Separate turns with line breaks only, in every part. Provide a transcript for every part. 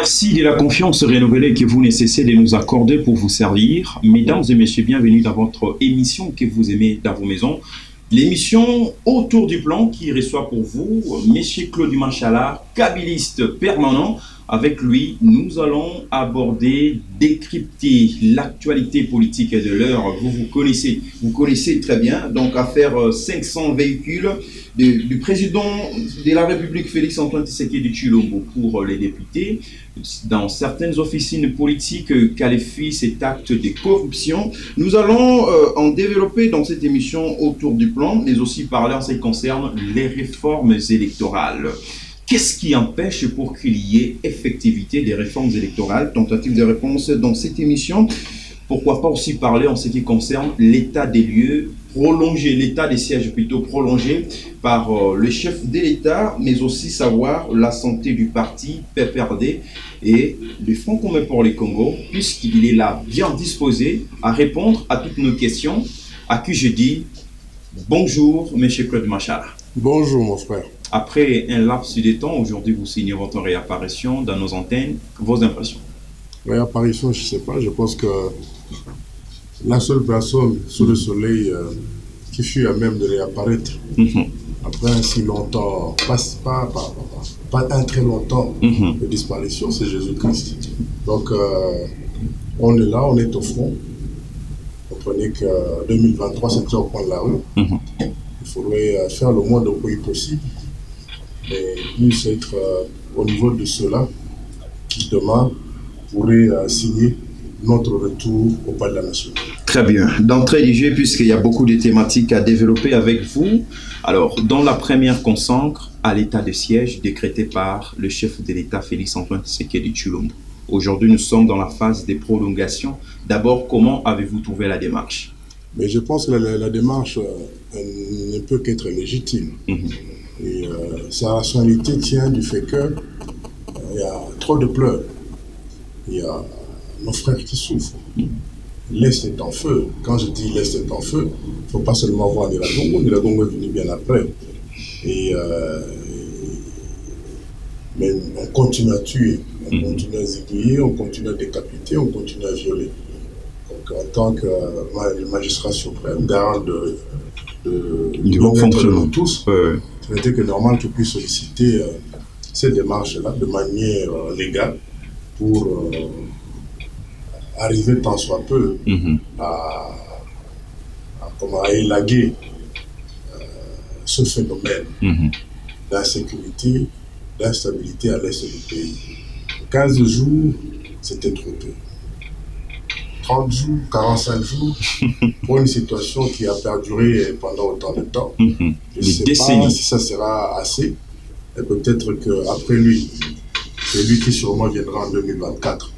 Merci de la confiance renouvelée que vous ne cessez de nous accorder pour vous servir. Mesdames et messieurs, bienvenue dans votre émission que vous aimez dans vos maisons. L'émission Autour du plan qui reçoit pour vous Monsieur Claude Machala, kabiliste permanent. Avec lui, nous allons aborder, décrypter l'actualité politique de l'heure. Vous connaissez très bien. Donc, affaire 500 véhicules du président de la République, Félix-Antoine Tshisekedi Tshilombo, pour les députés. Dans certaines officines politiques qualifient cet acte de corruption. Nous allons en développer dans cette émission autour du plan, mais aussi parler en ce qui concerne les réformes électorales. Qu'est-ce qui empêche pour qu'il y ait effectivité des réformes électorales? Tentative de réponse dans cette émission. Pourquoi pas aussi parler en ce qui concerne l'état des lieux prolongé, l'état des sièges plutôt prolongé par le chef de l'État, mais aussi savoir la santé du parti PPRD et le Front commun pour le Congo, puisqu'il est là bien disposé à répondre à toutes nos questions, à qui je dis bonjour, M. Claude Machala.
Bonjour, mon frère.
Après un laps de temps, aujourd'hui, vous signez votre réapparition dans nos antennes. Vos impressions?
Réapparition, je ne sais pas. Je pense que la seule personne sous le soleil qui fut à même de réapparaître après un si longtemps, pas un très longtemps de disparition, c'est Jésus-Christ. Donc, on est là, on est au front. Vous comprenez que 2023, c'est déjà au point de la rue. Il faudrait faire le moins de bruit possible. Et plus être au niveau de ceux-là qui demain pourraient signer notre retour au palais de la nation.
Très bien. D'entrée du jeu, puisqu'il y a beaucoup de thématiques à développer avec vous. Alors, dans la première consacre à l'état de siège décrété par le chef de l'État Félix-Antoine Tshisekedi Tshilombo. Aujourd'hui, nous sommes dans la phase des prolongations. D'abord, comment avez-vous trouvé la démarche?
Mais je pense que la démarche ne peut qu'être légitime. Et sa rationalité tient du fait qu'il y a trop de pleurs. Il y a nos frères qui souffrent. L'Est est en feu. Quand je dis l'Est est en feu, il ne faut pas seulement voir Niragongo. Niragongo est venu bien après. Et, mais on continue à tuer, on continue à zigouiller, on continue à décapiter, on continue à violer. Donc en tant que magistrat suprême, garant du bon fonctionnement de tous, c'était que normal qu'il puisse solliciter ces démarches-là de manière légale pour arriver tant soit peu à élaguer ce phénomène d'insécurité, d'instabilité à l'est du pays. 15 jours, c'était trop peu. 30 jours, 45 jours, pour une situation qui a perduré pendant autant de temps. Je ne sais pas si ça sera assez. Et peut-être qu'après lui, celui qui sûrement viendra en 2024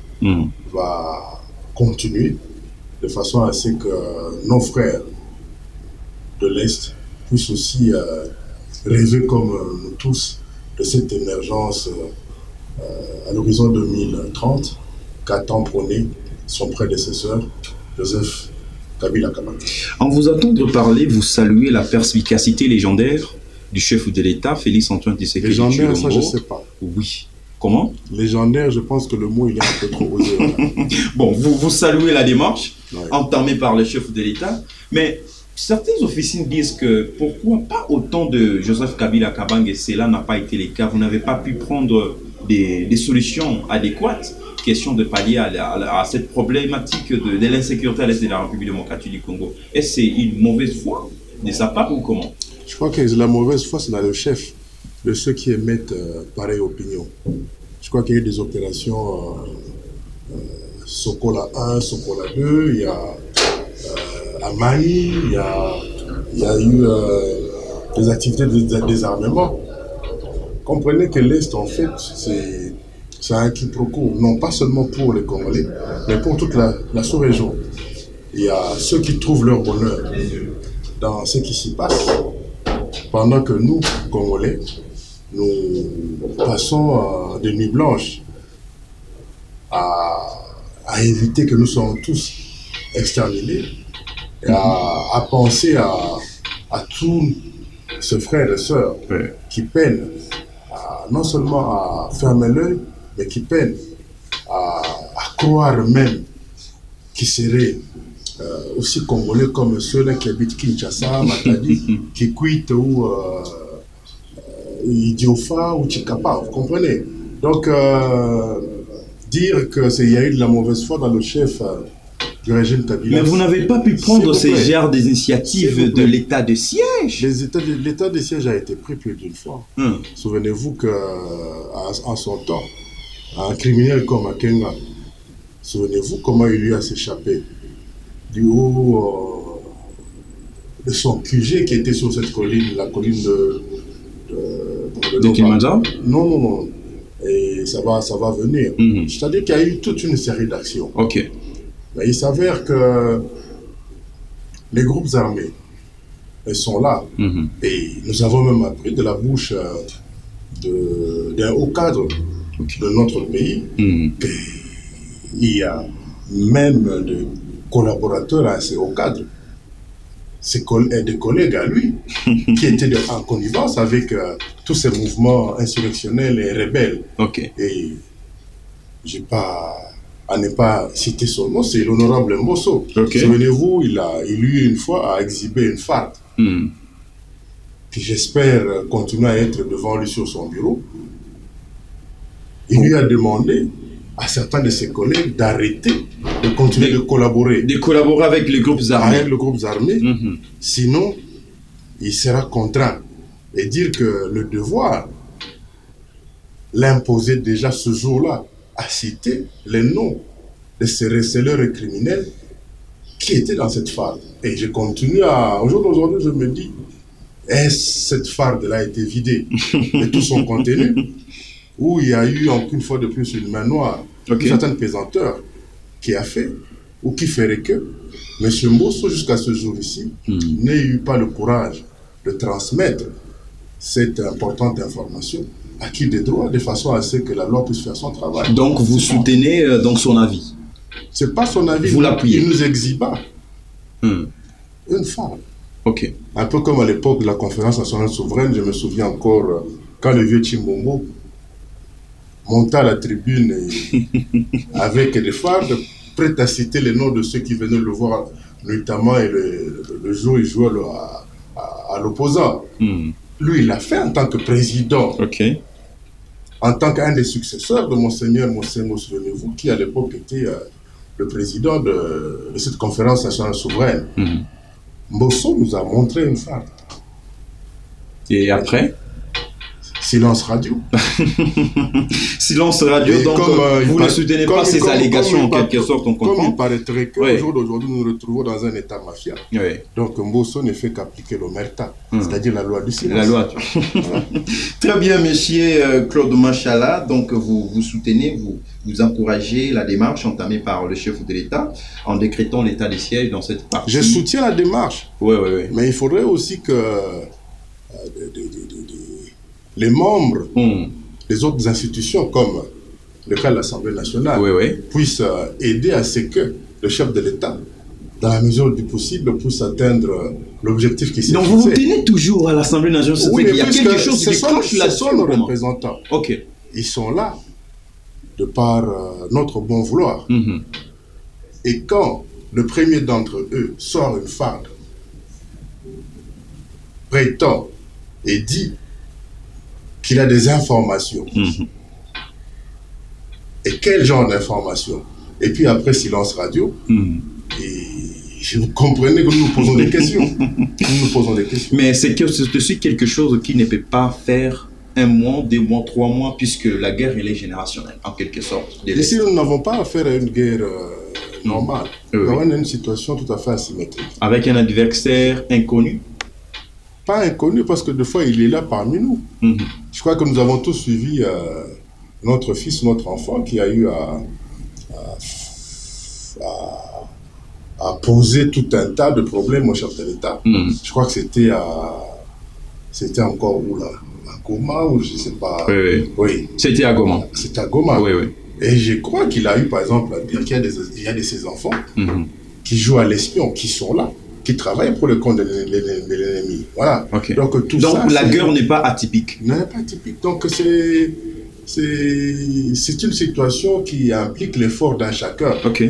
va continuer de façon à ce que nos frères de l'Est puissent aussi rêver comme nous tous de cette émergence à l'horizon 2030 qu'attend prôné son prédécesseur, Joseph Kabila Kabange.
En vous entendre parler, vous saluez la perspicacité légendaire du chef de l'État, Félix-Antoine Tshisekedi Tshilombo.
Légendaire, ça je ne sais pas.
Oui. Comment?
Légendaire, je pense que le mot il est un peu trop osé.
Bon, vous saluez la démarche entamée par le chef de l'État, mais certaines officines disent que pourquoi pas autant de Joseph Kabila Kabange, et cela n'a pas été le cas, vous n'avez pas pu prendre des solutions adéquates. Question de pallier à cette problématique de l'insécurité à l'est de la République démocratique du Congo. Est-ce que c'est une mauvaise foi de sa part ou comment?
Je crois que la mauvaise foi, c'est dans le chef de ceux qui émettent pareille opinion. Je crois qu'il y a eu des opérations Sokola 1, Sokola 2, il y a Amani, il y a eu des activités de désarmement. Comprenez que l'Est, en fait, c'est un quiproquo, non pas seulement pour les Congolais, mais pour toute la sous-région. Il y a ceux qui trouvent leur bonheur dans ce qui s'y passe, pendant que nous, Congolais, nous passons des nuits blanches à éviter que nous soyons tous exterminés, et à penser à tous ces frères et sœurs qui peinent non seulement à fermer l'œil, mais qui peinent à croire même qu'ils seraient aussi congolais comme ceux-là qui habitent Kinshasa, Matadi, Kikwit ou Idiofa ou Chikapa, vous comprenez? Donc, dire qu'il y a eu de la mauvaise foi dans le chef du régime Kabila.
Mais vous n'avez pas pu prendre ces genres d'initiatives de l'état de siège.
L'état de siège a été pris plus d'une fois. Souvenez-vous qu'en son temps, un criminel comme Akenga, souvenez-vous comment il lui a s'échappé du haut de son QG qui était sur cette colline, la colline
de Kilimanjaro?
Non. Et ça va venir. C'est-à-dire qu'il y a eu toute une série d'actions.
Ok.
Mais il s'avère que les groupes armés, ils sont là. Et nous avons même appris de la bouche d'un haut cadre de notre pays qu'il y a même des collaborateurs à ces hauts cadres, des collègues à lui, qui étaient en connivence avec tous ces mouvements insurrectionnels et rebelles. Et j'ai pas... à ne pas citer son nom, c'est l'honorable Mbosso. Souvenez-vous, il eut une fois à exhiber une farde qui j'espère continuer à être devant lui sur son bureau. Il lui a demandé à certains de ses collègues d'arrêter de continuer de collaborer.
De collaborer avec les groupes armés.
Avec les groupes armés. Sinon, il sera contraint. Et dire que le devoir l'imposait déjà ce jour-là à citer les noms de ces receleurs et criminels qui étaient dans cette farde. Et je continue à... Aujourd'hui, je me dis, est-ce cette farde-là a été vidée de tout son contenu, où il y a eu, une fois de plus, une main noire, une certaine pesanteur qui a fait, ou qui ferait que M. Mbosso, jusqu'à ce jour ici, n'ait eu pas le courage de transmettre cette importante information à qui des droits, de façon à ce que la loi puisse faire son travail.
Donc vous soutenez donc son avis?
C'est pas son avis.
Vous l'appuyez?
Il nous exhiba une femme. Un peu comme à l'époque de la conférence nationale souveraine, je me souviens encore quand le vieux Chimbombo monta à la tribune avec des fardes, prêt à citer les noms de ceux qui venaient le voir notamment et le jour où il jouait à l'opposant. Lui, il l'a fait en tant que président. En tant qu'un des successeurs de Monseigneur Monsemo, souvenez-vous, qui à l'époque était le président de cette conférence nationale souveraine. Mbosso nous a montré une farde.
Et après?
Silence radio.
Silence radio, et donc vous ne soutenez pas ces allégations en quelque sorte, on comprend.
Comme il paraîtrait qu'au jour d'aujourd'hui, nous nous retrouvons dans un état mafia. Donc Mbosso ne fait qu'appliquer l'omerta, c'est-à-dire la loi du silence.
La loi. Très bien, monsieur Claude Machala, donc vous soutenez, vous encouragez la démarche entamée par le chef de l'État en décrétant l'état de siège dans cette partie.
Je soutiens la démarche, mais il faudrait aussi que les membres des autres institutions, comme le cas de l'Assemblée nationale, puissent aider à ce que le chef de l'État, dans la mesure du possible, puisse atteindre l'objectif qui s'est fixé.
Donc vous vous tenez toujours à l'Assemblée nationale?
Oui,
il y a quelque chose qui cloche là-dessus.
Ce sont nos représentants. Ils sont là de par notre bon vouloir. Et quand le premier d'entre eux sort une farde, prétend et dit qu'il a des informations. Et quel genre d'informations? Et puis après, silence radio. Et vous comprenez que nous nous posons des questions.
Mais c'est aussi quelque chose qui ne peut pas faire 1 mois, 2 mois, 3 mois, puisque la guerre, elle est générationnelle, en quelque sorte.
Ici, nous n'avons pas affaire à une guerre normale. Nous avons une situation tout à fait asymétrique.
Avec un adversaire inconnu?
Pas inconnu, parce que des fois, il est là parmi nous. Je crois que nous avons tous suivi notre fils, notre enfant, qui a eu à poser tout un tas de problèmes au chef de l'État. Je crois que c'était encore où là? À Goma, ou je ne sais pas.
C'était à Goma.
C'était à Goma. Et je crois qu'il a eu, par exemple, à dire qu'il y a de ses enfants qui jouent à l'espion, qui sont là, qui travaillent pour le compte de l'ennemi. Voilà.
Donc la guerre n'est pas atypique.
n'est pas atypique. Donc c'est c'est une situation qui implique l'effort d'un chacun.
Ok.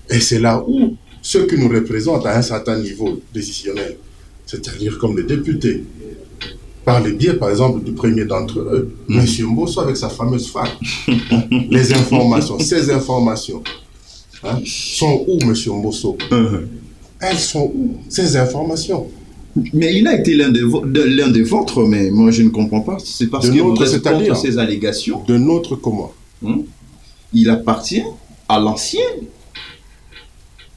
Et c'est là où ceux qui nous représentent à un certain niveau décisionnel, c'est-à-dire comme les députés, par le biais, par exemple, du premier d'entre eux, M. Mbosso avec sa fameuse femme, les informations, ces informations, sont où, M. Mbosso? Elles sont où, ces informations?
Mais il a été l'un des vôtres, mais moi je ne comprends pas. C'est parce que vous êtes contre ces allégations.
De notre comment?
Il appartient à l'ancienne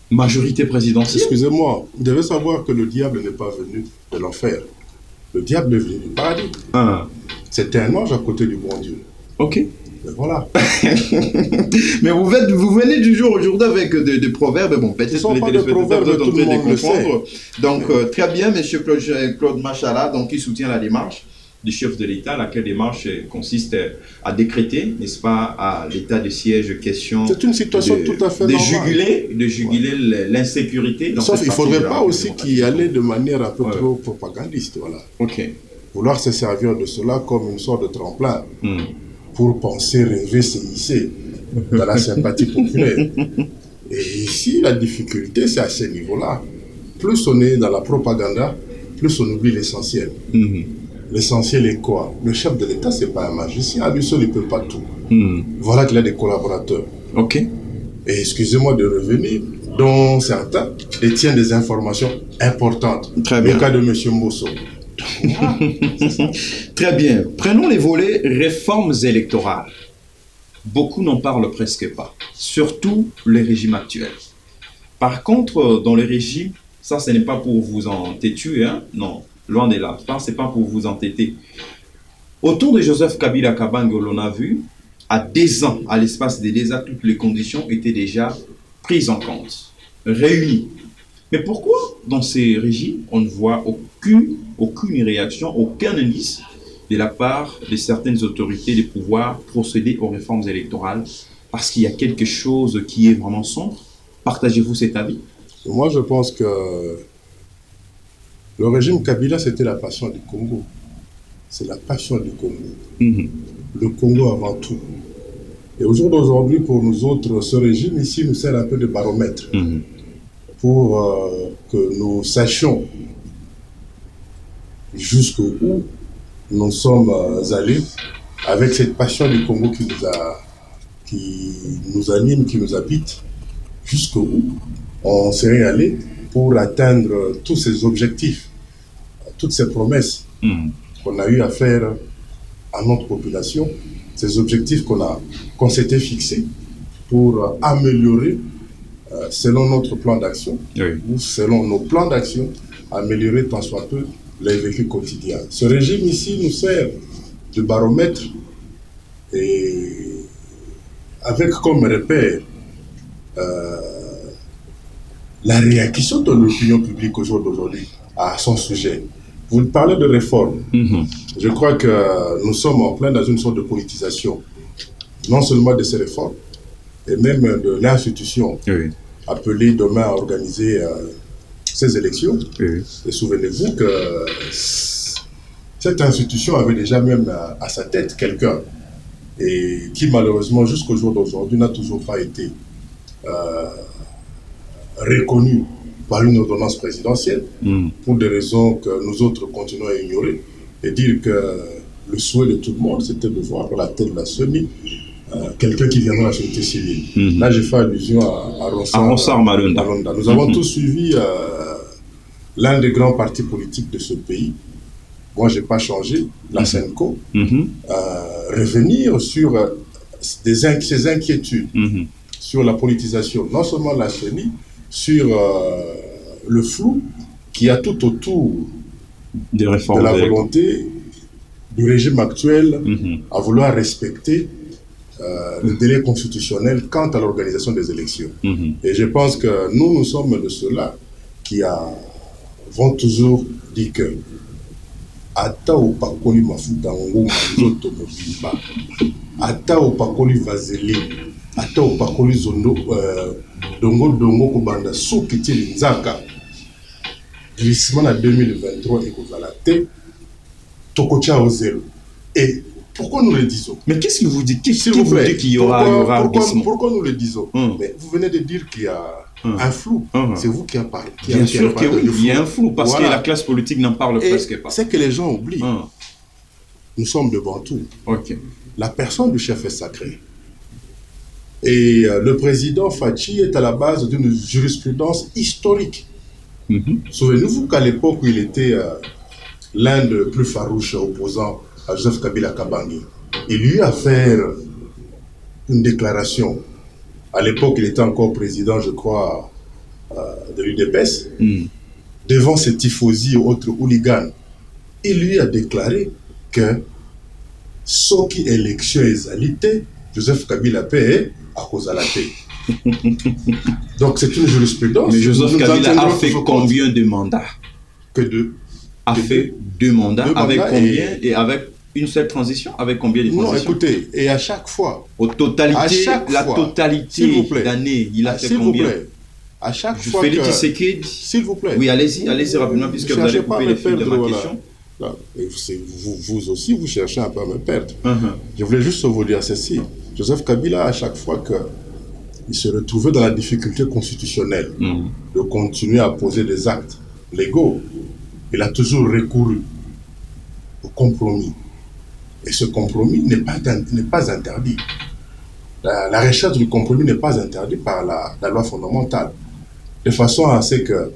majorité présidentielle.
Excusez-moi, vous devez savoir que le diable n'est pas venu de l'enfer. Le diable est venu du paradis. C'était un ange à côté du bon Dieu.
Ok.
Mais voilà.
Mais vous venez du jour aujourd'hui avec des proverbes. Bon, peut-être que les téléspectateurs sont en train de comprendre. Donc, très bien, M. Claude Machala, donc, qui soutient la démarche du chef de l'État, laquelle démarche consiste à décréter, n'est-ce pas, à l'état de siège, question.
C'est une situation tout à fait normale.
De juguler l'insécurité.
Sauf qu'il ne faudrait pas aussi qu'il y allait de manière un peu trop propagandiste. Voilà.
Ok.
Vouloir se servir de cela comme une sorte de tremplin pour penser, rêver, s'immiscer dans la sympathie populaire. Et ici, la difficulté, c'est à ce niveau-là. Plus on est dans la propagande, plus on oublie l'essentiel. L'essentiel est quoi? Le chef de l'État, ce n'est pas un magicien. À lui seul, il ne peut pas tout. Voilà qu'il a des collaborateurs.
Ok.
Et excusez-moi de revenir, dont certains détiennent des informations importantes.
Très bien.
Le cas de M. Mbosso.
Très bien. Prenons les volets réformes électorales. Beaucoup n'en parlent presque pas, surtout les régimes actuels. Par contre, dans les régimes, ça, ce n'est pas pour vous entêter, hein? Non, loin de là. Ce n'est pas pour vous entêter. Autour de Joseph Kabila Kabange, l'on a vu, à 10 ans, à l'espace de 10 ans, toutes les conditions étaient déjà prises en compte, réunies. Mais pourquoi, dans ces régimes, on ne voit aucune réaction, aucun indice de la part de certaines autorités de pouvoir procéder aux réformes électorales? Parce qu'il y a quelque chose qui est vraiment sombre. Partagez-vous cet avis?
Moi, je pense que le régime Kabila, c'était la passion du Congo. C'est la passion du Congo. Le Congo avant tout. Et au jour d'aujourd'hui, pour nous autres, ce régime ici nous sert un peu de baromètre. Pour que nous sachions jusqu'où nous sommes allés avec cette passion du Congo qui nous anime, qui nous habite, jusqu'où on serait allé pour atteindre tous ces objectifs, toutes ces promesses qu'on a eu à faire à notre population, ces objectifs qu'on s'était fixés pour améliorer selon notre plan d'action, ou selon nos plans d'action, améliorer tant soit peu les vécus quotidiens. Ce régime ici nous sert de baromètre et avec comme repère la réaction de l'opinion publique au jour d'aujourd'hui à son sujet. Vous parlez de réforme. Je crois que nous sommes en plein dans une sorte de politisation, non seulement de ces réformes, et même de l'institution appelée demain à organiser ces élections. Et souvenez-vous que cette institution avait déjà même à sa tête quelqu'un, et qui malheureusement jusqu'au jour d'aujourd'hui n'a toujours pas été reconnu par une ordonnance présidentielle, pour des raisons que nous autres continuons à ignorer, et dire que le souhait de tout le monde, c'était de voir à la tête de la CENI quelqu'un qui viendra de la société civile. Là, j'ai fait allusion à
Ronsard Malonda.
Nous avons tous suivi l'un des grands partis politiques de ce pays. Moi, je n'ai pas changé, la SENCO, revenir sur ces inquiétudes sur la politisation, non seulement de la CENI, sur le flou qui a tout autour de la volonté du régime actuel à vouloir respecter le délai constitutionnel quant à l'organisation des élections. Et je pense que nous sommes de ceux-là qui vont toujours dire que ata opakoli mafuta ngoma nzoto mobimba, ata opakoli vaseline, ata opakoli dongo kobanda soki ti linzaka, glissement na 2023 ekozala te, tokotia au zéro. Et Pourquoi nous le disons?
Mais qu'est-ce que vous dites?
S'il vous plaît,
qu'il y aura
pourquoi nous le disons? Mais vous venez de dire qu'il y a un flou. C'est vous qui avez parlé.
Bien sûr que oui, il y a un flou, parce que la classe politique n'en parle presque pas.
C'est que les gens oublient. Nous sommes devant tout. La personne du chef est sacrée. Et le président Fachi est à la base d'une jurisprudence historique. Souvenez-vous qu'à l'époque où il était l'un des plus farouches opposants à Joseph Kabila Kabange, il lui a fait une déclaration. À l'époque, il était encore président, je crois, de l'UDPS, devant ses tifosi et autres hooligans. Il lui a déclaré que ce qui élection est Joseph Kabila paie à cause de la paix. Donc c'est une jurisprudence.
Mais Joseph Kabila a fait combien de mandats? Fait 2 mandats. Avec combien et avec une seule transition? Avec combien de transitions?
Non, écoutez, et à chaque fois.
La totalité d'années, il a fait combien?
À chaque fois que... S'il vous plaît.
Oui, allez-y rapidement, puisque vous allez couper les fils de ma question.
Vous aussi, vous cherchez un peu à me perdre. Je voulais juste vous dire ceci. Joseph Kabila, à chaque fois qu'il se retrouvait dans la difficulté constitutionnelle de continuer à poser des actes légaux, il a toujours recouru au compromis. Et ce compromis n'est pas interdit. La recherche du compromis n'est pas interdite par la loi fondamentale. De façon à ce que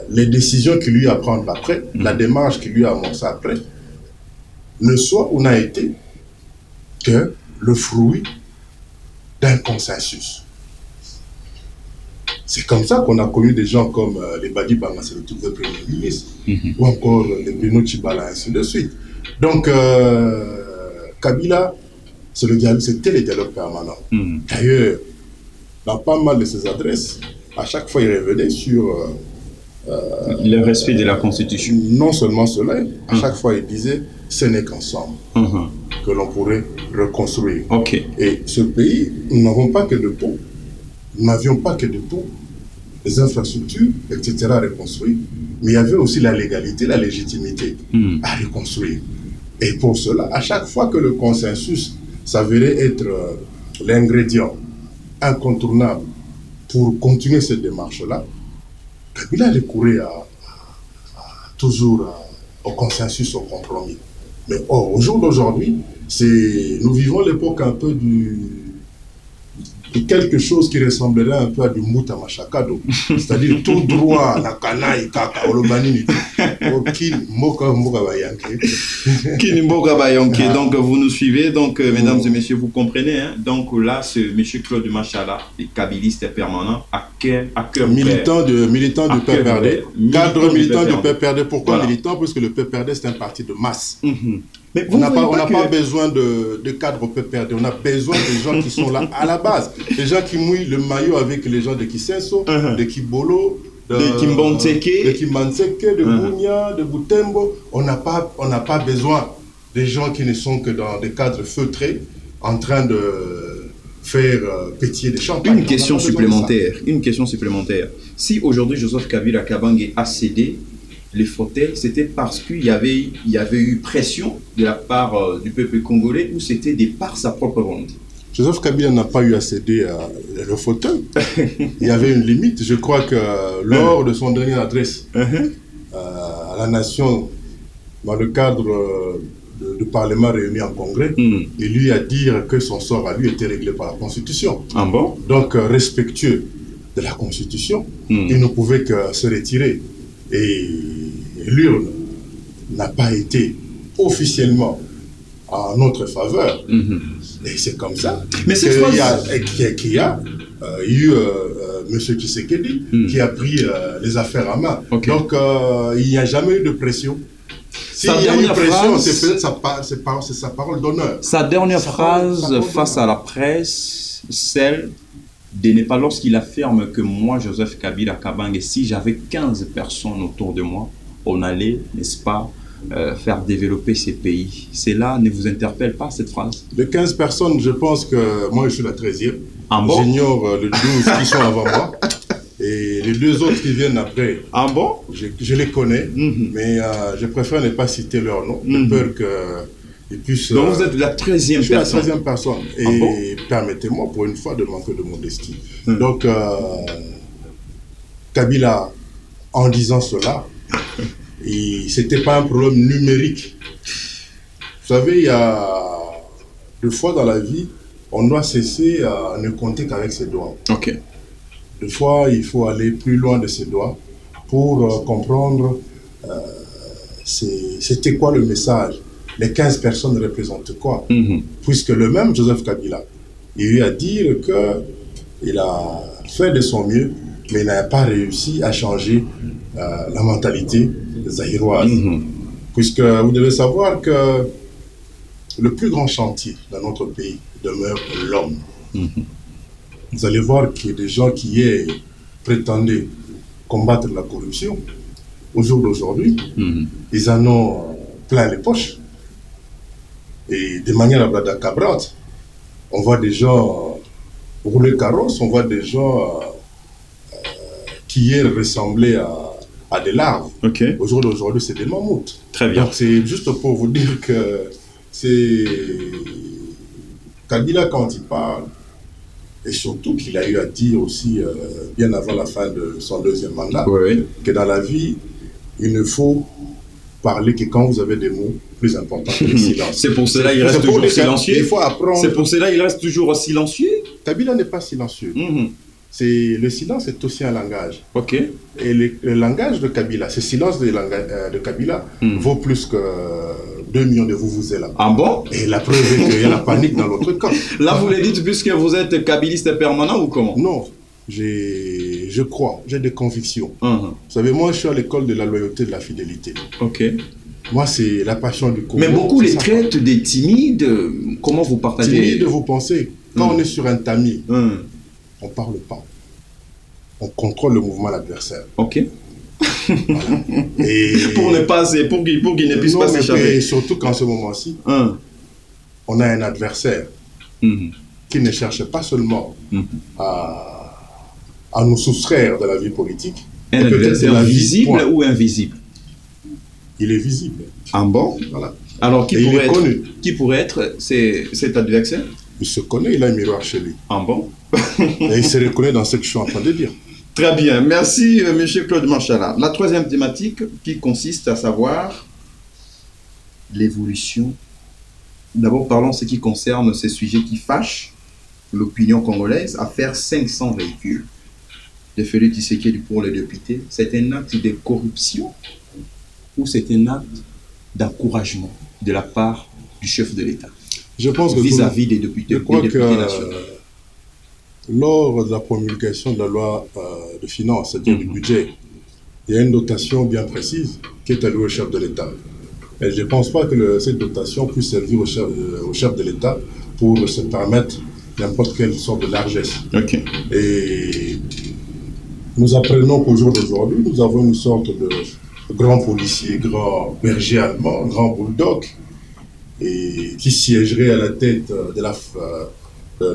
les décisions qu'il lui a prendre après, la démarche qu'il lui a amorcée après, ne soit ou n'a été que le fruit d'un consensus. C'est comme ça qu'on a connu des gens comme les Badi Banga, c'est le tout premier ministre, ou encore les Bruno Tshibala, ainsi de suite. Donc, Kabila, c'était le dialogue permanent. D'ailleurs, dans pas mal de ses adresses, à chaque fois, il revenait sur...
le respect de la Constitution.
Non seulement cela, à chaque fois, il disait, ce n'est qu'ensemble que l'on pourrait reconstruire. Et ce pays, nous n'avons pas que de tout. Nous n'avions pas que de tout. Les infrastructures, etc. à reconstruire. Mais il y avait aussi la légalité, la légitimité à reconstruire. Et pour cela, à chaque fois que le consensus s'avérait être l'ingrédient incontournable pour continuer cette démarche-là, Kabila recourait toujours au consensus, au compromis. Mais au jour d'aujourd'hui, nous vivons l'époque un peu de quelque chose qui ressemblerait un peu à du Mouta Machakado. C'est-à-dire tout droit, la canaille, kaka, olobani,
donc vous nous suivez, donc mesdames et messieurs, vous comprenez, hein? Donc là, ce monsieur Claude Machala, kabiliste permanent, à cœur
militant de PPRD, cadre militant du PPRD. Pourquoi militant? Parce que le PPRD, c'est un parti de masse. Mais on n'a pas besoin de cadres au PPRD, on a besoin des gens qui sont là à la base. Les gens qui mouillent le maillot avec les gens de Kisenso, de Kibolo,
de
Kimbanseke, de Bounia, de Boutembo. On n'a pas besoin des gens qui ne sont que dans des cadres feutrés en train de faire pétiller des champagnes.
Une question supplémentaire. Si aujourd'hui Joseph Kabila Kabange a cédé les fauteuils, c'était parce qu'il y avait eu pression de la part du peuple congolais, ou c'était de par sa propre volonté?
Joseph Kabila n'a pas eu à céder le fauteuil. Il y avait une limite. Je crois que lors de son dernière adresse à la nation, dans le cadre du Parlement réuni en Congrès, il lui a dit que son sort à lui était réglé par la Constitution.
Ah bon?
Donc, respectueux de la Constitution, il ne pouvait que se retirer. Et l'urne n'a pas été officiellement en notre faveur. Et c'est comme ça qu'il y a eu M. Tshisekedi qui a pris les affaires en main. Donc, il n'y a jamais eu de pression. S'il y a eu pression, c'est peut-être sa parole d'honneur.
Sa dernière phrase face à la presse, celle de ne pas, lorsqu'il affirme que moi, Joseph Kabila Kabange, si j'avais 15 personnes autour de moi, on allait, n'est-ce pas, faire développer ces pays. Cela ne vous interpelle pas, cette phrase?
De 15 personnes, je pense que moi, je suis la 13e.
Ah bon?
J'ignore les 12 qui sont avant moi. Et les 2 autres qui viennent après,
ah bon?
je les connais, mais je préfère ne pas citer leur nom, de peur Et puis,
Donc vous êtes la 13e
je suis la
personne.
13e personne. Et
Ah bon?
permettez-moi pour une fois de manquer de modestie. Donc, Kabila, en disant cela, ce n'était pas un problème numérique. Vous savez, il y a 2 fois dans la vie, on doit cesser à ne compter qu'avec ses doigts.
Ok.
2 fois, il faut aller plus loin de ses doigts pour comprendre c'était quoi le message. Les 15 personnes représentent quoi. Puisque le même Joseph Kabila, il lui a dit qu'il a fait de son mieux, mais il n'a pas réussi à changer la mentalité zaïroise. Puisque vous devez savoir que le plus grand chantier dans notre pays demeure l'homme. Vous allez voir qu'il y a des gens qui prétendaient combattre la corruption. Au jour d'aujourd'hui, ils en ont plein les poches. Et de manière abracadabrante, on voit des gens rouler carrosse, on voit des gens qui hier ressemblaient à des larves.
Okay.
Au jour d'aujourd'hui, c'est des mammouths.
Très bien.
Donc c'est juste pour vous dire que c'est Kabila quand il parle, et surtout qu'il a eu à dire aussi, bien avant la fin de son 2e mandat, que dans la vie, il ne faut parler que quand vous avez des mots plus importants que le silence.
C'est pour cela qu'il reste toujours silencieux.
Il faut apprendre.
C'est pour cela qu'il reste toujours silencieux.
Kabila n'est pas silencieux. Le silence est aussi un langage.
Ok.
Et le langage de Kabila, ce silence de Kabila vaut plus que 2 millions de vuvuzelas.
Ah bon?
Et la preuve est qu'il y a la panique dans l'autre camp.
Là, vous le dites puisque vous êtes kabiliste permanent ou comment?
Non, je crois, j'ai des convictions. Vous savez, moi, je suis à l'école de la loyauté et de la fidélité.
Ok.
Moi, c'est la passion du Congo.
Mais beaucoup les traitent des timides. Comment vous partagez?
Timides, vous pensez, quand on est sur un tamis, on ne parle pas. On contrôle le mouvement de l'adversaire.
Ok.
Voilà. Et
pour qu'il ne puisse pas s'échapper.
Et surtout qu'en ce moment-ci, on a un adversaire qui ne cherche pas seulement à nous soustraire de la vie politique.
Un adversaire visible ou invisible?
Il est visible.
Ah bon?
Voilà.
Alors qui pourrait être cet adversaire?
Il se connaît, il a un miroir chez lui.
Ah bon?
Et il se reconnaît dans ce que je suis en train de dire.
Très bien, merci M. Claude Manchala. La 3e thématique qui consiste à savoir l'évolution. D'abord parlons de ce qui concerne ces sujets qui fâchent l'opinion congolaise, à faire 500 véhicules de Félix Tshisekedi pour les députés. C'est un acte de corruption ou c'est un acte d'encouragement de la part du chef de l'État?
Je pense que
vis-à-vis des députés,
je crois que lors de la promulgation de la loi de finances, c'est-à-dire du budget, il y a une dotation bien précise qui est allouée au chef de l'État. Et je ne pense pas que cette dotation puisse servir au chef de l'État pour se permettre n'importe quelle sorte de largesse.
Okay.
Et nous apprenons qu'au jour d'aujourd'hui, nous avons une sorte de grand policier, grand berger allemand, grand bulldog, et qui siégerait à la tête de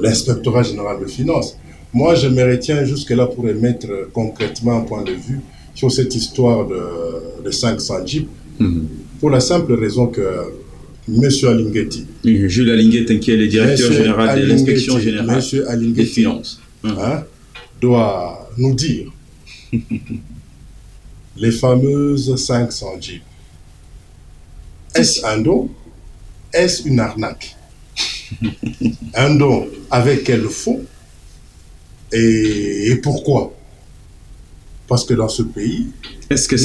l'inspectorat général de finances. Moi, je me retiens jusque-là pour émettre concrètement un point de vue sur cette histoire de 500 jeeps, pour la simple raison que M. Alinguetti,
Jules Alinguetti, qui est le directeur général de l'inspection générale des finances,
doit nous dire les fameuses 500 jeeps. Est-ce un don? Est-ce une arnaque? Un don avec quel fond? Et pourquoi? Parce que dans ce pays...
Est-ce que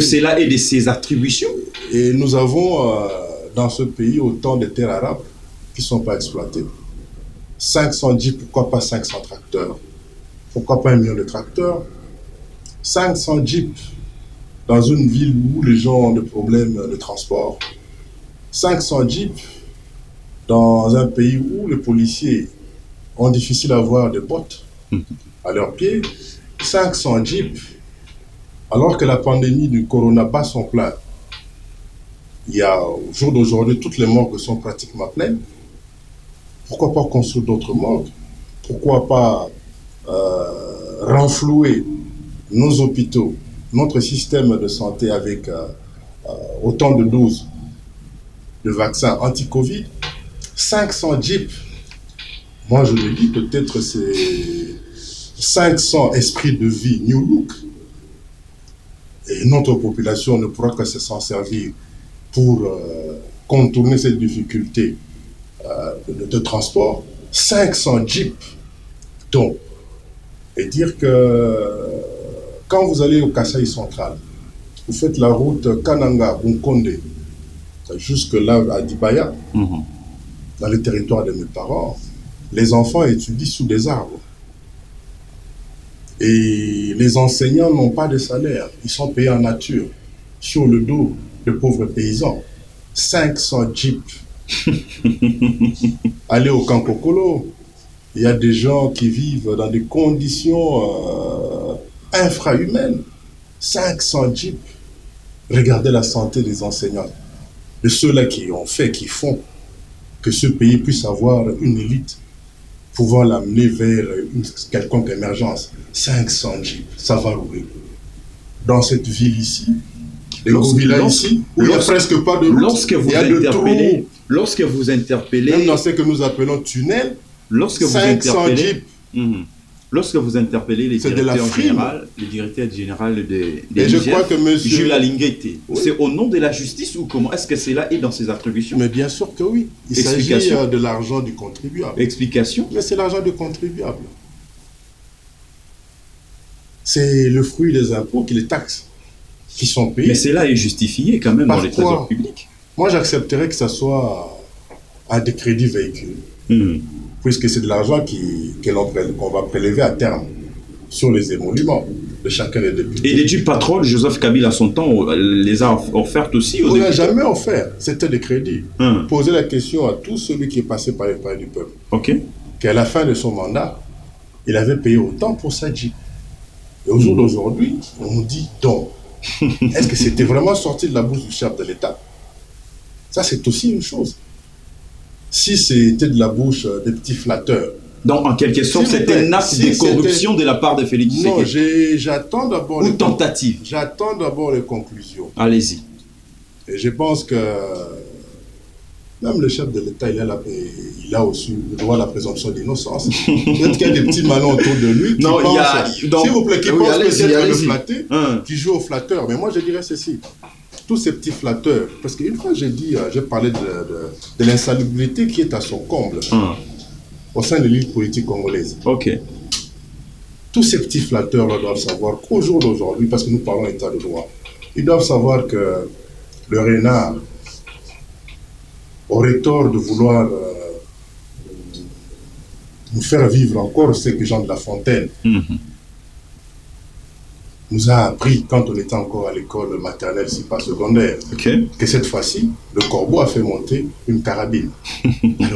cela est de ses attributions?
Et nous avons dans ce pays autant de terres arabes qui ne sont pas exploitées. 500 jeeps, pourquoi pas 500 tracteurs? Pourquoi pas 1 million de tracteurs? 500 jeeps dans une ville où les gens ont des problèmes de transport. 500 jeeps dans un pays où les policiers ont difficile à avoir des bottes à leurs pieds. 500 jeeps alors que la pandémie du corona bat son plein. Il y a au jour d'aujourd'hui, toutes les morgues sont pratiquement pleines. Pourquoi pas construire d'autres morgues? Pourquoi pas renflouer nos hôpitaux, notre système de santé avec autant de doses de vaccins anti-Covid, 500 jeeps. Moi, je le dis, peut-être c'est 500 esprits de vie New Look. Et notre population ne pourra que s'en servir pour contourner cette difficulté de transport. 500 jeeps. Donc, et dire que quand vous allez au Kasaï central, vous faites la route Kananga-Bunkonde, jusque là à Dibaya, dans le territoire de mes parents, les enfants étudient sous des arbres. Et les enseignants n'ont pas de salaire, ils sont payés en nature, sur le dos de pauvres paysans. 500 jeeps. Allez au Kankokolo, il y a des gens qui vivent dans des conditions infrahumaines. 500 jeeps. Regardez la santé des enseignants, de ceux-là qui ont fait, qui font que ce pays puisse avoir une élite pouvant l'amener vers une quelconque émergence. 500 jeeps, ça va rouler. Dans cette ville ici, les gros villages ici, où il n'y a presque pas de route,
lorsque vous interpellez,
même dans ce que nous appelons tunnel,
lorsque
500 jeeps.
Lorsque vous interpellez les directeurs généraux des
je crois que monsieur
Jules Alinguete, c'est au nom de la justice ou comment? Est-ce que cela est dans ses attributions?
Mais bien sûr que oui. Il s'agit de l'argent du contribuable.
Explication?
Mais c'est l'argent du contribuable. C'est le fruit des impôts, les taxes qui sont payées.
Mais cela est justifié quand même dans les trésors publics.
Moi, j'accepterais que ça soit à des crédits véhicules. Puisque c'est de l'argent qu'on va prélever à terme sur les émoluments de chacun des députés.
Et les du patron, Joseph Kabila, à son temps, les a offertes aussi aux députés?
On n'a jamais offert, c'était des crédits. Poser la question à tout celui qui est passé par les palais du peuple. Qu'à la fin de son mandat, il avait payé autant pour sa Jeep. Et au jour d'aujourd'hui, on nous dit donc, est-ce que c'était vraiment sorti de la bouche du chef de l'État? Ça, c'est aussi une chose. Si c'était de la bouche des petits flatteurs.
Donc, en quelque sorte, c'était un acte de corruption de la part de Félix Tshisekedi.
Non, j'attends d'abord...
Ou tentative.
J'attends d'abord les conclusions.
Allez-y.
Et je pense que même le chef de l'État, il a aussi le droit à la présomption d'innocence. Peut-être qu'il y a des petits malins autour de lui qui pensent... S'il vous plaît, qui pensent peut-être le flatter, qui joue au flatteur. Mais moi, je dirais ceci. Tous ces petits flatteurs, parce qu'une fois j'ai parlé de l'insalubrité qui est à son comble au sein de l'élite politique congolaise. Tous ces petits flatteurs-là doivent savoir qu'au jour d'aujourd'hui, parce que nous parlons d'état de droit, ils doivent savoir que le renard aurait tort de vouloir nous faire vivre encore ce que Jean de La Fontaine nous a appris quand on était encore à l'école maternelle, si pas secondaire, que cette fois-ci, le corbeau a fait monter une carabine.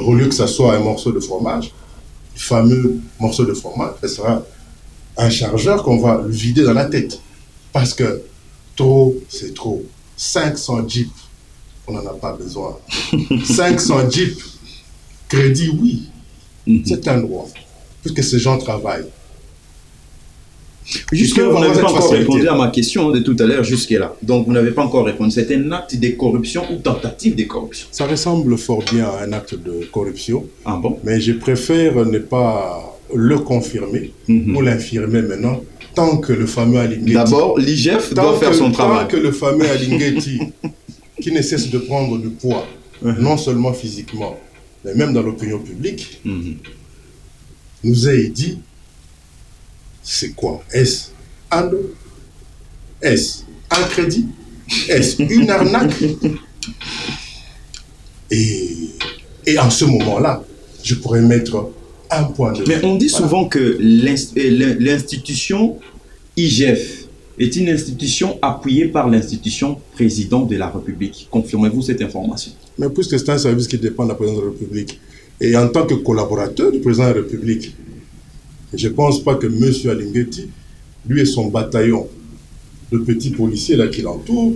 Au lieu que ça soit un morceau de fromage, le fameux morceau de fromage, ce sera un chargeur qu'on va lui vider dans la tête. Parce que trop, c'est trop. 500 jeeps, on n'en a pas besoin. 500 jeeps, crédit, oui, c'est un droit, puisque ces gens travaillent.
Jusque vous n'avez pas encore répondu à ma question de tout à l'heure jusque-là. Donc vous n'avez pas encore répondu. C'est un acte de corruption ou tentative de corruption? Ça
ressemble fort bien à un acte de corruption.
Ah bon?
Mais je préfère ne pas le confirmer ou l'infirmer maintenant, tant que le fameux Alingueti...
D'abord, l'IGF doit faire son travail.
Tant que le fameux Alingueti, qui ne cesse de prendre du poids, non seulement physiquement, mais même dans l'opinion publique, nous a dit... C'est quoi? Est-ce un don? Est-ce un crédit? Est-ce une arnaque? Et en ce moment-là, je pourrais mettre un point de...
Mais on dit souvent que l'institution IGF est une institution appuyée par l'institution président de la République. Confirmez-vous cette information?
Mais puisque c'est un service qui dépend de la présidence de la République, et en tant que collaborateur du président de la République, je ne pense pas que M. Alingueti, lui et son bataillon de petits policiers là qui l'entourent,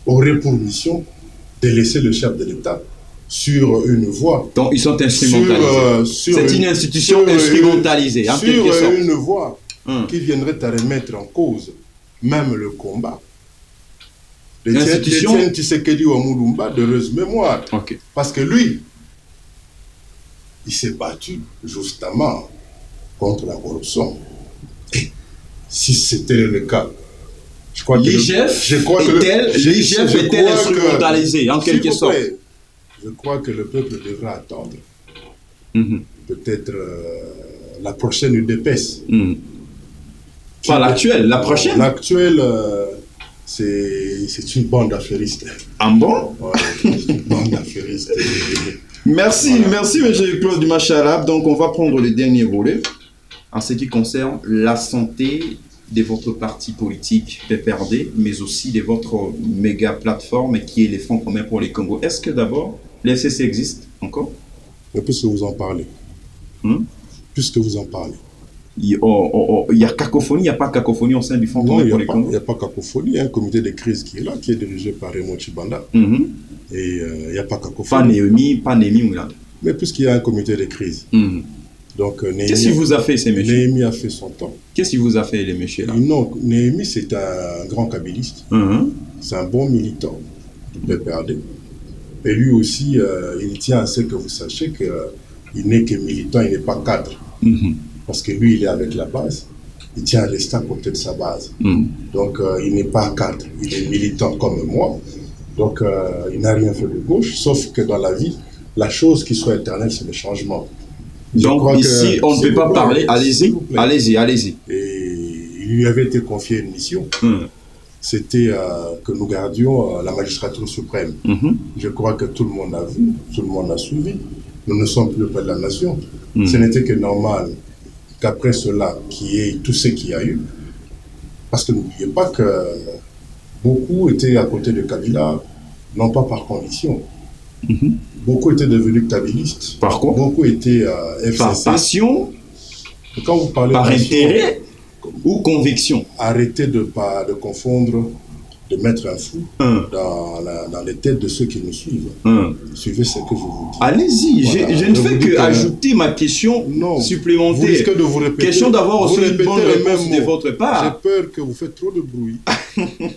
auraient pour mission de laisser le chef de l'État sur une voie.
Donc ils sont instrumentalisés. C'est une institution instrumentalisée, en quelque sorte.
Sur une voie qui viendrait à remettre en cause même le combat Etienne Tshisekedi Wamulumba, d'heureuse mémoire.
Okay.
Parce que lui, il s'est battu justement contre la corruption. Et si c'était le cas, je crois que
l'IGF est-elle instrumentalisée en quelque sorte?
Je crois que le peuple devra attendre. Peut-être la prochaine UDPS.
Pas l'actuelle, la prochaine?
L'actuelle, c'est une bande d'affairistes.
Ah bon?
Ouais, une bande d'affairistes.
Merci, voilà. Merci M. Claude Dumachalab. Donc on va prendre le dernier volet en ce qui concerne la santé de votre parti politique PPRD, mais aussi de votre méga plateforme qui est les Fonds communs pour les Congo. Est-ce que d'abord, les FCC existe encore?
Mais puisque vous en parlez. Puisque vous en parlez.
Il y a cacophonie, il n'y a pas cacophonie au sein du Fonds commun pour les Congo?
Il n'y a pas cacophonie, il y a un comité de crise qui est là, qui est dirigé par Raymond Chibanda. Et il n'y a pas cacophonie.
Pas Némi Moulade.
Mais puisqu'il y a un comité de crise. Donc,
qu'est-ce qu'il vous a fait, ces messieurs?
Néhémie a fait son temps.
Qu'est-ce qu'il vous a fait, les messieurs là?
Non, Néhémie, c'est un grand kabiliste. C'est un bon militant du PPRD. Et lui aussi, il tient à ce que vous sachiez qu'il n'est que militant, il n'est pas cadre. Parce que lui, il est avec la base. Il tient à rester à côté de sa base. Donc, il n'est pas cadre. Il est militant comme moi. Donc, il n'a rien fait de gauche. Sauf que dans la vie, la chose qui soit éternelle, c'est le changement.
Donc ici, on ne peut pas parler. Allez-y, allez-y.
Et il lui avait été confié une mission. C'était que nous gardions la magistrature suprême. Je crois que tout le monde a vu, tout le monde a suivi. Nous ne sommes plus près de la nation. Ce n'était que normal qu'après cela, qu'il y ait tout ce qu'il y a eu. Parce que n'oubliez pas que beaucoup étaient à côté de Kabila, non pas par conviction. Beaucoup étaient devenus kabilistes.
Par quoi?
Beaucoup étaient FCC.
Par passion?
Quand vous parlez
par intérêt ou conviction?
Arrêtez de confondre, de mettre un fou dans les têtes de ceux qui nous suivent. Suivez ce que je vous dis.
Allez-y, voilà. je ne fais que ajouter ma question supplémentaire.
Vous risquez de vous répéter.
Question d'avoir aussi une bonne réponse de votre part.
J'ai peur que vous faites trop de bruit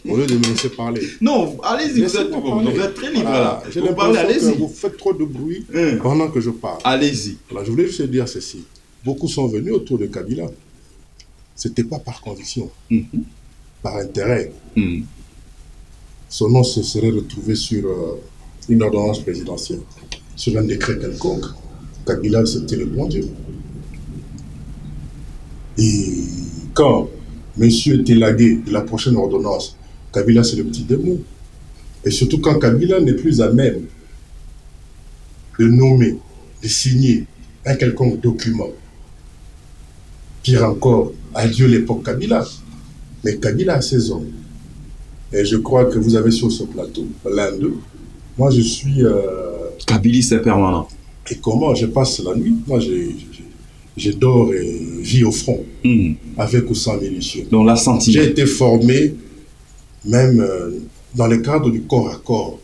au lieu de me laisser parler.
Non, allez-y, vous êtes très libre là.
J'ai l'impression que vous faites trop de bruit pendant que je parle.
Allez-y.
Alors, je voulais juste dire ceci. Beaucoup sont venus autour de Kabila. Ce n'était pas par conviction, par intérêt. Son nom se serait retrouvé sur une ordonnance présidentielle, sur un décret quelconque. Kabila, c'était le bon Dieu. Et quand M. était lagué de la prochaine ordonnance, Kabila, c'est le petit démon. Et surtout quand Kabila n'est plus à même de nommer, de signer un quelconque document. Pire encore, adieu l'époque Kabila. Mais Kabila a ses hommes. Et je crois que vous avez sur ce plateau l'un d'eux. Moi, je suis...
Kabiliste permanent.
Et comment? Je passe la nuit. Moi, je dors et vis au front, avec ou sans munitions.
Donc, la sentiment.
J'ai été formé, même dans le cadre du corps à corps.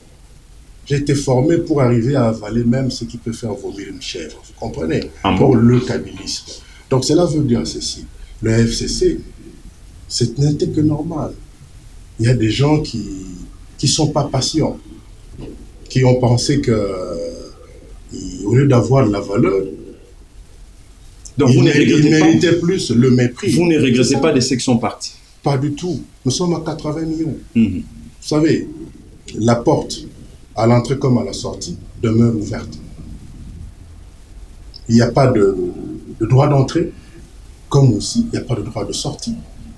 J'ai été formé pour arriver à avaler même ce qui peut faire vomir une chèvre. Vous comprenez? Pour le kabilisme. Donc, cela veut dire ceci. Le FCC, ce n'était que normal. Il y a des gens qui ne sont pas patients, qui ont pensé que, au lieu d'avoir la valeur,
donc vous
ils méritaient plus le mépris.
Vous ne regrettez pas des sections parties?
Pas du tout. Nous sommes à 80 millions. Vous savez, la porte, à l'entrée comme à la sortie, demeure ouverte. Il n'y a pas de droit d'entrée, comme aussi il n'y a pas de droit de sortie.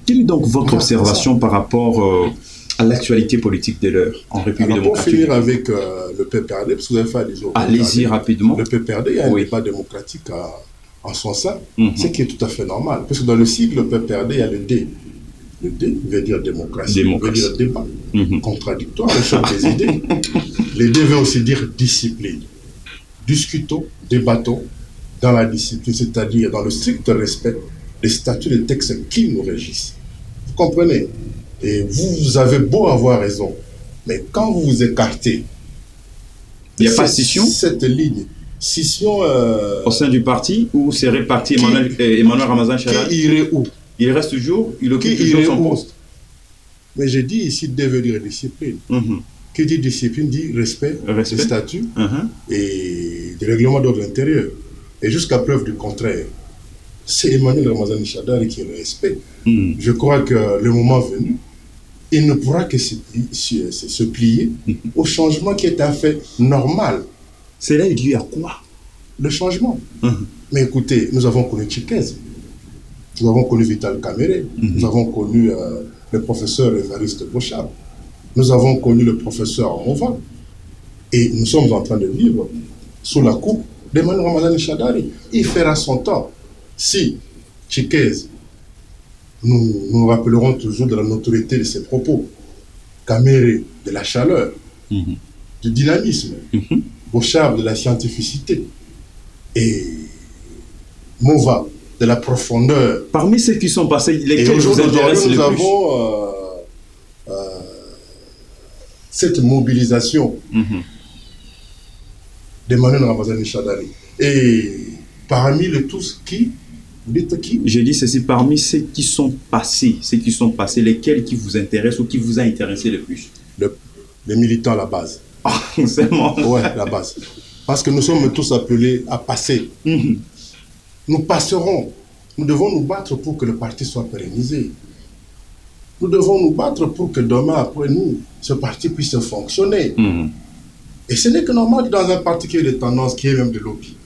Quelle est donc votre observation par rapport à l'actualité politique de l'heure en République démocratique?
Pour finir avec le PPRD, parce que vous avez fait allusion au PPRD.
Allez-y rapidement.
Le PPRD, il y a un débat démocratique en son sein, ce qui est tout à fait normal. Parce que dans le sigle PPRD, il y a le D. Le D veut dire démocratie, veut dire débat, contradictoire, le choc des idées. Le D veut aussi dire discipline. Discutons, débattons dans la discipline, c'est-à-dire dans le strict respect des statuts, des textes qui nous régissent. Vous comprenez? Et vous avez beau avoir raison, mais quand vous vous écartez,
il n'y a pas de scission?
Cette ligne, scission...
au sein du parti, où serait parti Emmanuel Ramazan Chara?
Qui irait où?
Il reste toujours, il occupe toujours son poste.
Mais j'ai dit ici, D veut dire discipline. Qui dit discipline dit respect. Des statuts et des règlements d'ordre intérieur. Et jusqu'à preuve du contraire, c'est Emmanuel Ramazani Shadari qui est le respect. Je crois que le moment venu, il ne pourra que se plier au changement qui est un fait normal.
C'est là il dit à quoi?
Le changement. Mais écoutez, nous avons connu Tchikez, nous avons connu Vital Kamere, nous avons connu le professeur Évariste Bochab, nous avons connu le professeur Mova, et nous sommes en train de vivre sous la coupe d'Emmanuel Ramazani Shadari. Il fera son temps. Si Tchikez, nous rappellerons toujours de la notoriété de ses propos, Kamere de la chaleur, du dynamisme, Bochab de la scientificité, et Mova de la profondeur.
Parmi ceux qui sont passés, lesquels vous intéressent le plus?
Nous avons cette mobilisation d'Emmanuel Ramazani Shadari. Et parmi les tous qui, vous dites qui?
Je dis ceci, parmi ceux qui sont passés, lesquels qui vous intéressent ou qui vous a intéressé le plus?
Les militants à la base.
C'est moi.
Ouais, la base. Parce que nous sommes tous appelés à passer. Nous passerons. Nous devons nous battre pour que le parti soit pérennisé. Nous devons nous battre pour que demain, après nous, ce parti puisse fonctionner. Et ce n'est que normal dans un parti qui est de tendance, qui est même de lobby.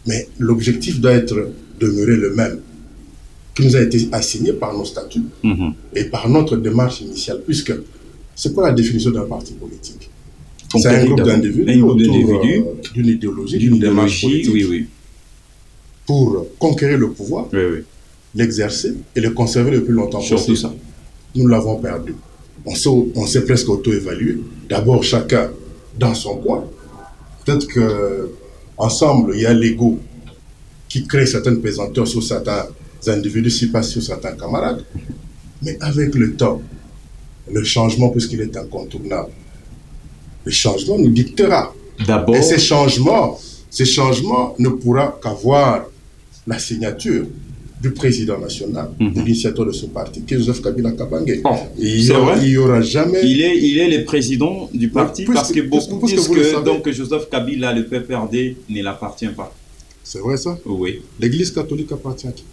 Mais l'objectif doit être demeurer le même, qui nous a été assigné par nos statuts et par notre démarche initiale, puisque c'est quoi la définition d'un parti politique? C'est un groupe d'individus autour d'une idéologie, d'une démarche politique,
oui.
pour conquérir le pouvoir, l'exercer et le conserver le plus longtemps possible.
Ça.
Nous l'avons perdu. On s'est presque auto-évalué. D'abord, chacun dans son coin. Peut-être qu'ensemble, il y a l'ego qui crée certaines pesanteurs sur certains individus, si pas sur certains camarades. Mais avec le temps, le changement, puisqu'il est incontournable, le changement nous dictera.
D'abord.
Et ces changements ne pourront qu'avoir la signature du président national, de l'initiateur de ce parti, qui est Joseph Kabila Kabange. Il n'y aura jamais...
Il est le président du parti parce que beaucoup disent que donc, Joseph Kabila, le PPRD, ne l'appartient pas.
C'est vrai ça?
Oui.
L'Église catholique appartient à qui?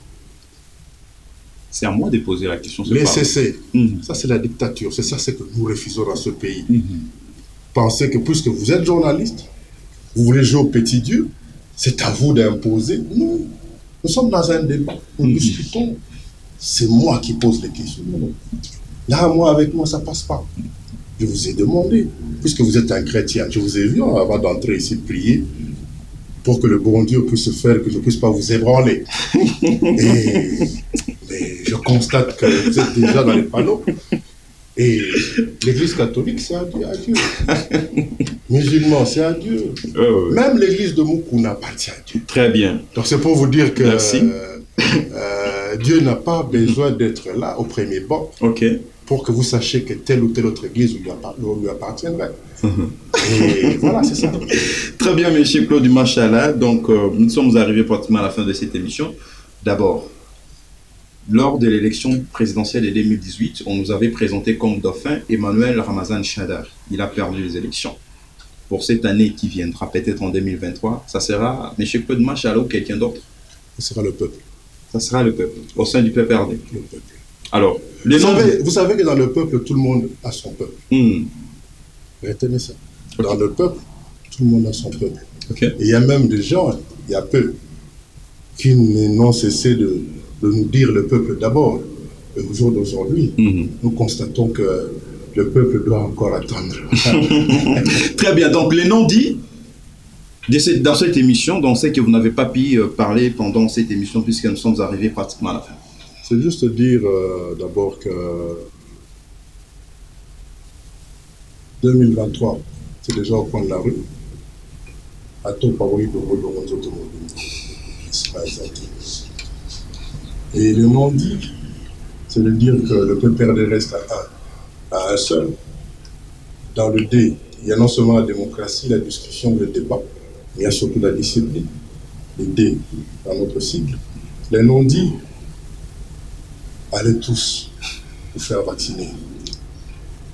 C'est à moi de poser la question.
Les CC, ça c'est la dictature. C'est ça que nous refusons dans ce pays. Pensez que puisque vous êtes journaliste, vous voulez jouer au petit Dieu, c'est à vous d'imposer. Nous sommes dans un débat, nous discutons. C'est moi qui pose les questions. Là, avec moi, ça ne passe pas. Je vous ai demandé, puisque vous êtes un chrétien, je vous ai vu avant d'entrer ici prier pour que le bon Dieu puisse faire que je ne puisse pas vous ébranler. Mais je constate que vous êtes déjà dans les panneaux. Et l'Église catholique, c'est à Dieu. Musulman, c'est à Dieu. Même l'Église de Moukouna appartient à Dieu.
Très bien.
Donc c'est pour vous dire que Dieu n'a pas besoin d'être là au premier banc pour que vous sachiez que telle ou telle autre Église lui appartiendrait. Et voilà, c'est ça.
Très bien, M. Claude Machala. Donc nous sommes arrivés pratiquement à la fin de cette émission. D'abord, lors de l'élection présidentielle de 2018, on nous avait présenté comme dauphin Emmanuel Ramazani Shadari. Il a perdu les élections. Pour cette année qui viendra, peut-être en 2023, ça sera M. Claude Machala ou quelqu'un d'autre?
Ce sera le peuple.
Ça sera le peuple, au sein du PPRD.
Le peuple.
Alors,
vous savez que dans le peuple, tout le monde a son peuple. Retenez ça. Dans le peuple, tout le monde a son peuple. Et il y a même des gens, il y a peu, qui n'ont cessé de nous dire le peuple d'abord. Au jour d'aujourd'hui, nous constatons que le peuple doit encore attendre.
Très bien. Donc, les non-dits dans cette émission, dont c'est que vous n'avez pas pu parler pendant cette émission, puisque nous sommes arrivés pratiquement à la fin.
C'est juste dire d'abord que 2023, c'est déjà au coin de la rue. Et le non-dit, c'est de dire que le PPRD reste à un seul. Dans le D, il y a non seulement la démocratie, la discussion, le débat, mais il y a surtout la discipline. Le D, dans notre cycle. Les non-dits, allez tous vous faire vacciner.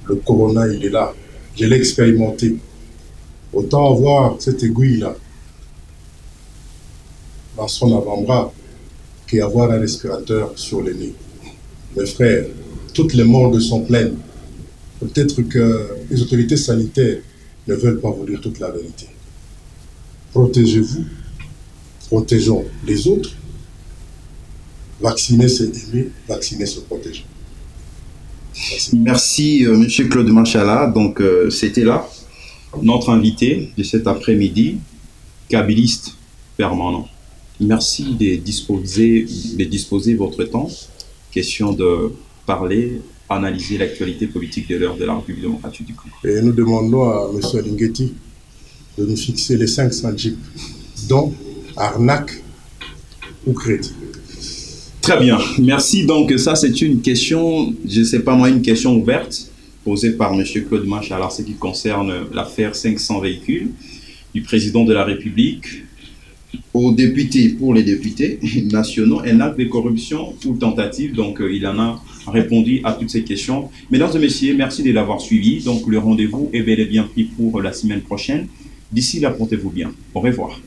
Le corona, il est là. Je l'ai expérimenté. Autant avoir cette aiguille-là dans son avant-bras qu'avoir un respirateur sur le nez. Mes frères, toutes les morgues sont pleines. Peut-être que les autorités sanitaires ne veulent pas vous dire toute la vérité. Protégez-vous, protégeons les autres. Vacciner, c'est aimer, vacciner, c'est protéger.
Merci, M. Claude Manchala. Donc, c'était là notre invité de cet après-midi, kabyliste permanent. Merci de disposer votre temps. Question de parler, analyser l'actualité politique de l'heure de la République démocratique du Congo.
Et nous demandons à M. Alingeti de nous fixer les 500 jeeps, dont arnaque ou crédit.
Très bien, merci. Donc ça, c'est une question, je ne sais pas moi, une question ouverte posée par M. Claude Manchala, ce qui concerne l'affaire 500 véhicules du président de la République aux députés, pour les députés nationaux, un acte de corruption ou tentative. Donc il en a répondu à toutes ces questions. Mesdames et messieurs, merci de l'avoir suivi. Donc le rendez-vous est bel et bien pris pour la semaine prochaine. D'ici là, portez-vous bien. Au revoir.